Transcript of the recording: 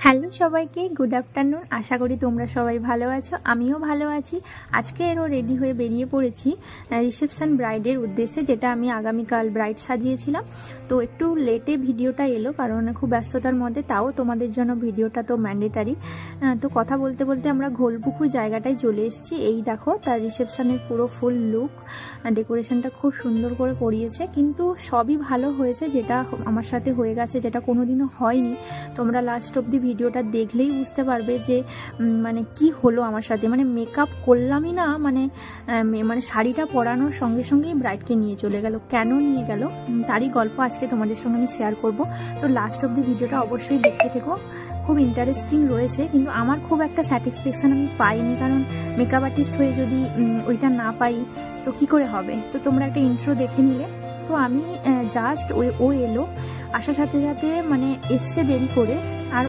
Hello সবাইকে, good afternoon. আশা করি তোমরা সবাই ভালো আছো, আমিও ভালো আছি। আজকে এরও রেডি হয়ে বেরিয়ে পড়েছি রিসেপশন ব্রাইডের উদ্দেশ্যে, যেটা আমি আগামীকাল ব্রাইড সাজিয়েছিলাম। তো একটু লেটে ভিডিওটা এলো, কারণ খুব ব্যস্ততার মধ্যে, তাও তোমাদের জন্য ভিডিওটা তো ম্যান্ডেটারি। তো কথা বলতে বলতে আমরা ঘোলপুকুর জায়গাটায় চলে এসেছি। এই দেখো তার রিসেপশনের পুরো ফুল লুক, ডেকোরেশনটা খুব সুন্দর করে করিয়েছে। কিন্তু সবই ভালো হয়েছে, যেটা আমার সাথে হয়ে গেছে, যেটা কোনোদিনও হয়নি। তোমরা লাস্ট অবধি ভিডিওটা দেখলেই বুঝতে পারবে যে মানে কি হলো আমার সাথে। মানে মেকআপ করলামই না, মানে শাড়িটা পরানোর সঙ্গে সঙ্গেই ব্রাইডকে নিয়ে চলে গেল। কেন নিয়ে গেল তারই গল্প আজকে তোমাদের সঙ্গে আমি শেয়ার করব। তো লাস্ট অবধি ভিডিওটা অবশ্যই দেখতে থেকো, খুব ইন্টারেস্টিং রয়েছে। কিন্তু আমার খুব একটা স্যাটিসফ্যাকশান আমি পাইনি, কারণ মেকআপ আর্টিস্ট হয়ে যদি ওইটা না পাই তো কি করে হবে। তো তোমরা একটা ইন্ট্রো দেখে নিলে। তো আমি জাস্ট ও এলো, আসার সাথে সাথে মানে এসছে দেরি করে,